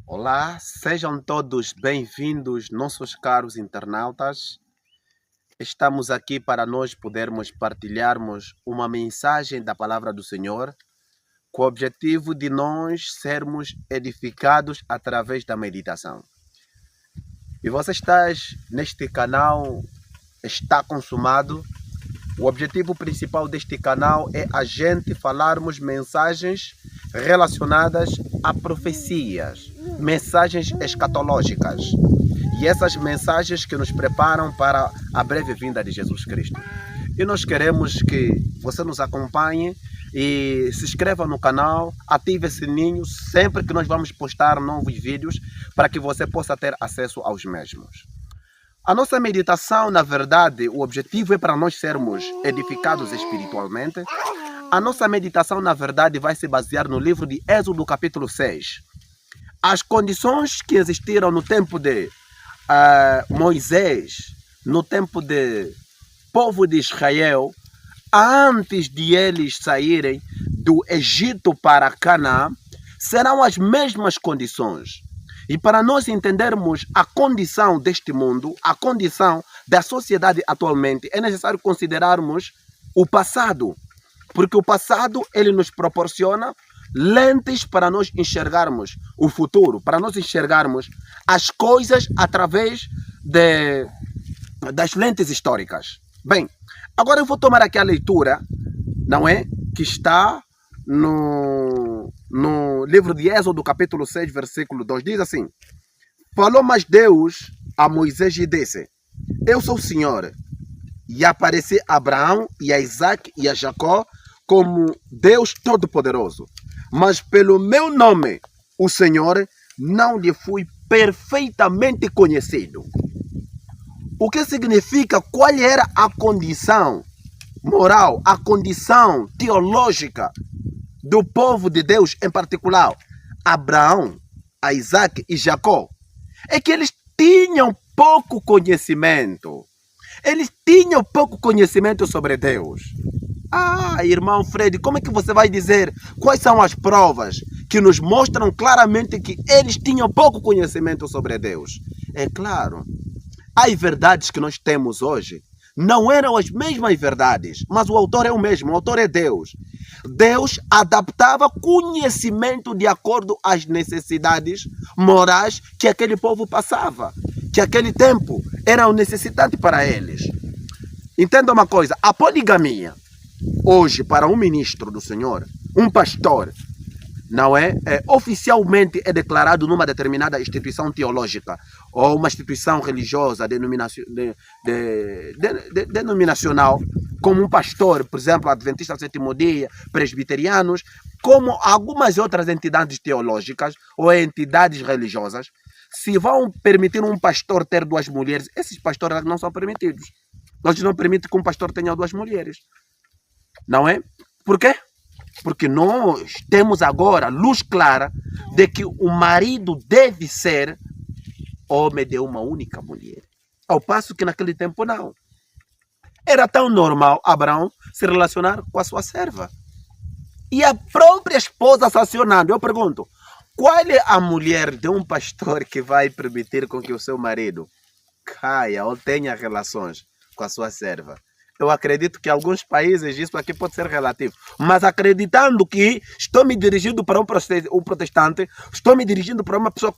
Olá, sejam todos bem-vindos, nossos caros internautas. Estamos aqui para nós podermos partilharmos uma mensagem da palavra do Senhor, com o objetivo de nós sermos edificados através da meditação. E você está neste canal, está consumado. O objetivo principal deste canal é a gente falarmos mensagens relacionadas a profecias, mensagens escatológicas. E essas mensagens que nos preparam para a breve vinda de Jesus Cristo. E nós queremos que você nos acompanhe e se inscreva no canal, ative o sininho sempre que nós vamos postar novos vídeos para que você possa ter acesso aos mesmos. A nossa meditação, na verdade, o objetivo é para nós sermos edificados espiritualmente. A nossa meditação, na verdade, vai se basear no livro de Êxodo, capítulo 6. As condições que existiram no tempo de Moisés, no tempo do povo de Israel, antes de eles saírem do Egito para Canaã, serão as mesmas condições. E para nós entendermos a condição deste mundo, a condição da sociedade atualmente, é necessário considerarmos o passado. Porque o passado, ele nos proporciona lentes para nós enxergarmos o futuro, para nós enxergarmos as coisas através das lentes históricas. Bem, agora eu vou tomar aqui a leitura, não é? Que está no livro de Êxodo, capítulo 6, versículo 2, diz assim: falou mais Deus a Moisés e disse: eu sou o Senhor. E apareceu a Abraão e a Isaac e a Jacó como Deus Todo-Poderoso. Mas pelo meu nome, o Senhor, não lhe fui perfeitamente conhecido. O que significa? Qual era a condição moral, a condição teológica do povo de Deus, em particular Abraão, a Isaac e Jacó? É que eles tinham pouco conhecimento. Eles tinham pouco conhecimento sobre Deus. Irmão Fred, como é que você vai dizer quais são as provas que nos mostram claramente que eles tinham pouco conhecimento sobre Deus? É claro, as verdades que nós temos hoje não eram as mesmas verdades, mas o autor é o mesmo, o autor é Deus. Deus adaptava conhecimento de acordo às necessidades morais que aquele povo passava, que aquele tempo era o necessitante para eles. Entenda uma coisa, a poligamia, hoje, para um ministro do Senhor, um pastor, não é? Oficialmente é declarado numa determinada instituição teológica ou uma instituição religiosa denominacional, como um pastor, por exemplo, adventista do sétimo dia, presbiterianos, como algumas outras entidades teológicas ou entidades religiosas. Se vão permitir um pastor ter duas mulheres, esses pastores não são permitidos. Nós não permitimos que um pastor tenha duas mulheres. Não é? Por quê? Porque nós temos agora luz clara de que o marido deve ser homem de uma única mulher. Ao passo que naquele tempo não. Era tão normal Abraão se relacionar com a sua serva. E a própria esposa sancionando. Eu pergunto, qual é a mulher de um pastor que vai permitir com que o seu marido caia ou tenha relações com a sua serva? Eu acredito que em alguns países isso aqui pode ser relativo. Mas acreditando que estou me dirigindo para um protestante, estou me dirigindo para uma pessoa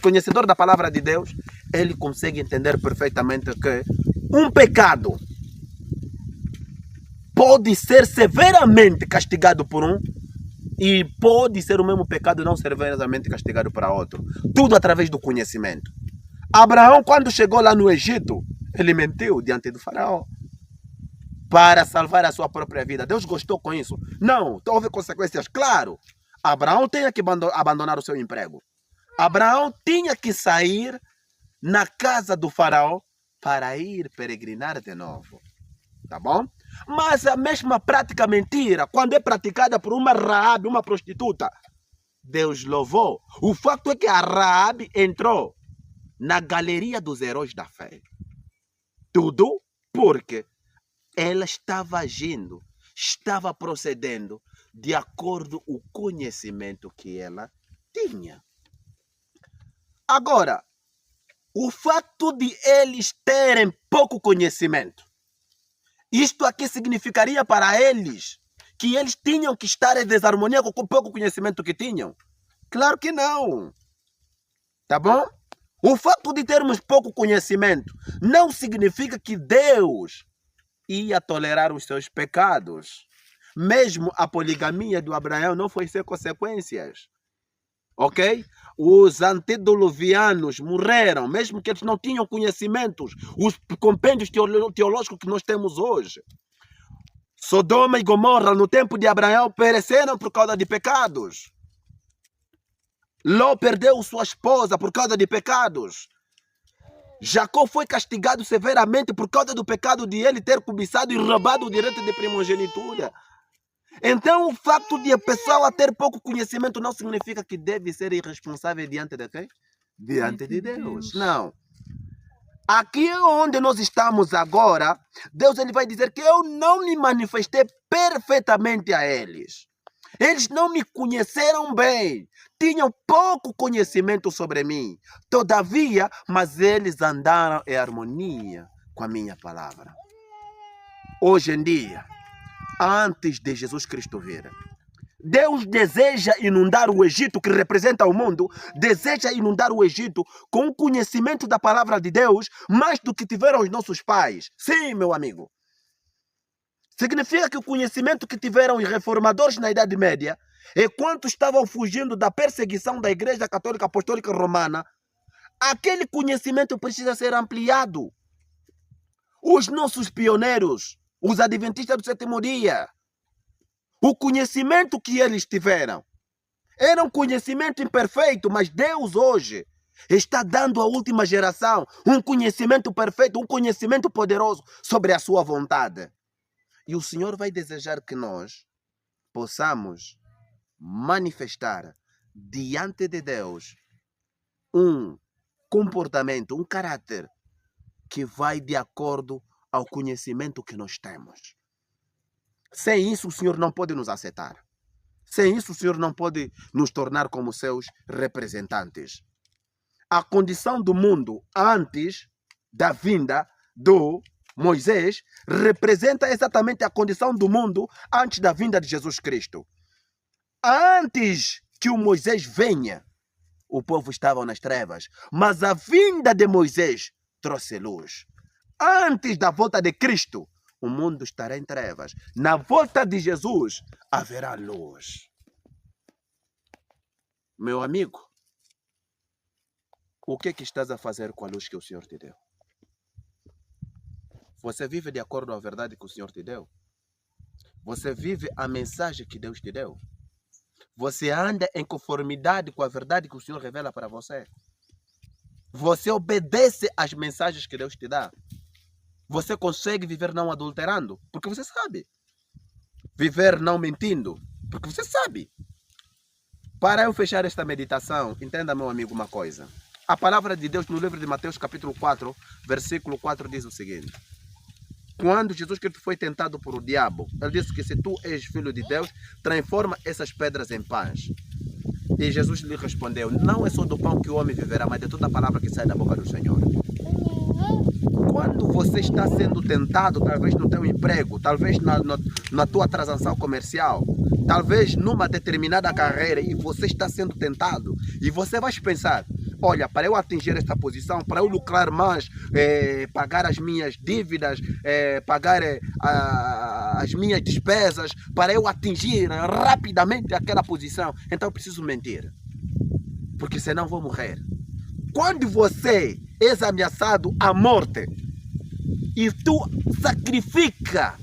conhecedora da palavra de Deus, ele consegue entender perfeitamente que um pecado pode ser severamente castigado por um e pode ser o mesmo pecado não severamente castigado para outro. Tudo através do conhecimento. Abraão, quando chegou lá no Egito, ele mentiu diante do faraó para salvar a sua própria vida. Deus gostou com isso? Não, houve consequências, claro. Abraão tinha que abandonar o seu emprego. Abraão tinha que sair na casa do faraó para ir peregrinar de novo. Tá bom? Mas a mesma prática mentira, quando é praticada por uma Raabe, uma prostituta, Deus louvou. O fato é que a Raabe entrou na galeria dos heróis da fé. Tudo porque ela estava agindo, estava procedendo de acordo com o conhecimento que ela tinha. Agora, o fato de eles terem pouco conhecimento, isto aqui significaria para eles que eles tinham que estar em desarmonia com o pouco conhecimento que tinham? Claro que não. Tá bom? O fato de termos pouco conhecimento não significa que Deus ia tolerar os seus pecados. Mesmo a poligamia do Abraão não foi sem consequências. Ok? Os antediluvianos morreram, mesmo que eles não tinham conhecimentos, os compêndios teológicos que nós temos hoje. Sodoma e Gomorra, no tempo de Abraão, pereceram por causa de pecados. Ló perdeu sua esposa por causa de pecados. Jacó foi castigado severamente por causa do pecado de ele ter cobiçado e roubado o direito de primogenitura. Então, o fato de a pessoa ter pouco conhecimento não significa que deve ser irresponsável diante de quem? Diante de Deus. Não. Aqui onde nós estamos agora, Deus ele vai dizer que eu não me manifestei perfeitamente a eles. Eles não me conheceram bem. Tinham pouco conhecimento sobre mim. Todavia, mas eles andaram em harmonia com a minha palavra. Hoje em dia, antes de Jesus Cristo vir, Deus deseja inundar o Egito, que representa o mundo, deseja inundar o Egito com o conhecimento da palavra de Deus, mais do que tiveram os nossos pais. Sim, meu amigo. Significa que o conhecimento que tiveram os reformadores na Idade Média, enquanto estavam fugindo da perseguição da Igreja Católica Apostólica Romana, aquele conhecimento precisa ser ampliado. Os nossos pioneiros, os adventistas do sétimo dia, o conhecimento que eles tiveram era um conhecimento imperfeito, mas Deus hoje está dando à última geração um conhecimento perfeito, um conhecimento poderoso sobre a sua vontade. E o Senhor vai desejar que nós possamos manifestar diante de Deus um comportamento, um caráter que vai de acordo ao conhecimento que nós temos. Sem isso, o Senhor não pode nos aceitar. Sem isso, o Senhor não pode nos tornar como seus representantes. A condição do mundo antes da vinda do Moisés representa exatamente a condição do mundo antes da vinda de Jesus Cristo. Antes que o Moisés venha, o povo estava nas trevas, mas a vinda de Moisés trouxe luz. Antes da volta de Cristo, o mundo estará em trevas. Na volta de Jesus, haverá luz. Meu amigo, o que estás a fazer com a luz que o Senhor te deu? Você vive de acordo com a verdade que o Senhor te deu? Você vive a mensagem que Deus te deu? Você anda em conformidade com a verdade que o Senhor revela para você? Você obedece às mensagens que Deus te dá? Você consegue viver não adulterando? Porque você sabe. Viver não mentindo? Porque você sabe. Para eu fechar esta meditação, entenda, meu amigo, uma coisa. A palavra de Deus no livro de Mateus capítulo 4, versículo 4 diz o seguinte. Quando Jesus Cristo foi tentado por o diabo, ele disse que se tu és filho de Deus, transforma essas pedras em pães. E Jesus lhe respondeu, não é só do pão que o homem viverá, mas de toda a palavra que sai da boca do Senhor. Quando você está sendo tentado, talvez no teu emprego, talvez na tua transação comercial, talvez numa determinada carreira, e você está sendo tentado, e você vai pensar, olha, para eu atingir esta posição, para eu lucrar mais, pagar as minhas dívidas, pagar as minhas despesas, para eu atingir rapidamente aquela posição, então eu preciso mentir, porque senão vou morrer. Quando você és ameaçado à morte e tu sacrifica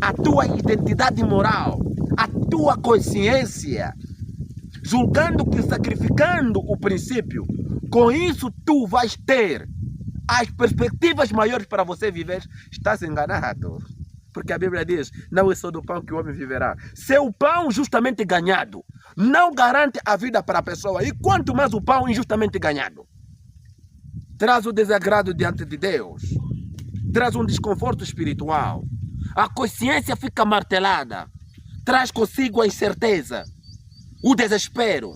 a tua identidade moral, a tua consciência, julgando que sacrificando o princípio, com isso tu vais ter as perspectivas maiores para você viver, estás enganado. Porque a Bíblia diz, não é só do pão que o homem viverá. Seu pão justamente ganhado não garante a vida para a pessoa. E quanto mais o pão injustamente ganhado traz o desagrado diante de Deus, traz um desconforto espiritual, a consciência fica martelada, traz consigo a incerteza, o desespero.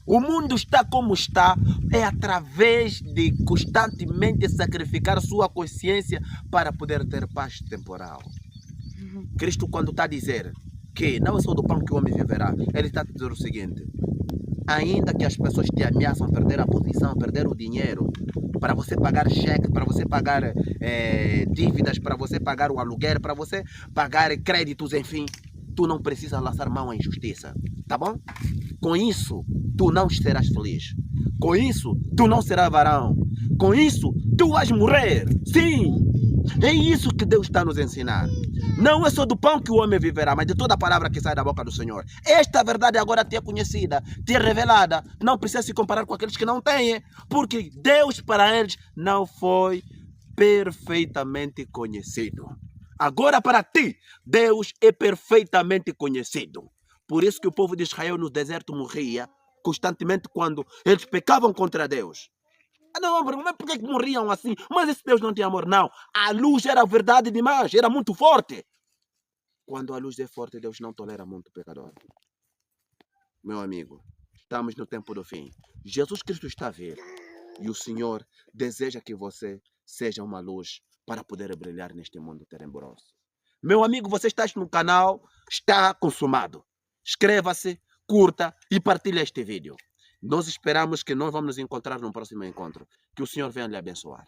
O mundo está como está, é através de constantemente sacrificar sua consciência para poder ter paz temporal. Cristo, quando está a dizer que não é só do pão que o homem viverá, ele está a dizer o seguinte: ainda que as pessoas te ameaçam perder a posição, perder o dinheiro, para você pagar cheque, para você pagar dívidas, para você pagar o aluguel, para você pagar créditos, enfim, tu não precisas lançar mão à injustiça, tá bom? Com isso, tu não serás feliz. Com isso, tu não serás varão. Com isso, tu vais morrer. Sim, é isso que Deus está nos ensinar. Não é só do pão que o homem viverá, mas de toda a palavra que sai da boca do Senhor. Esta verdade agora te é conhecida, te é revelada. Não precisa se comparar com aqueles que não têm, porque Deus para eles não foi perfeitamente conhecido. Agora para ti, Deus é perfeitamente conhecido. Por isso que o povo de Israel no deserto morria constantemente quando eles pecavam contra Deus. Não, mas por que morriam assim? Mas esse Deus não tinha amor. Não, a luz era verdade demais, era muito forte. Quando a luz é forte, Deus não tolera muito pecador. Meu amigo, estamos no tempo do fim. Jesus Cristo está a vir. E o Senhor deseja que você seja uma luz para poder brilhar neste mundo tenebroso. Meu amigo, você está no canal, está consumado. Inscreva-se, curta e partilhe este vídeo. Nós esperamos que nós vamos nos encontrar no próximo encontro. Que o Senhor venha lhe abençoar.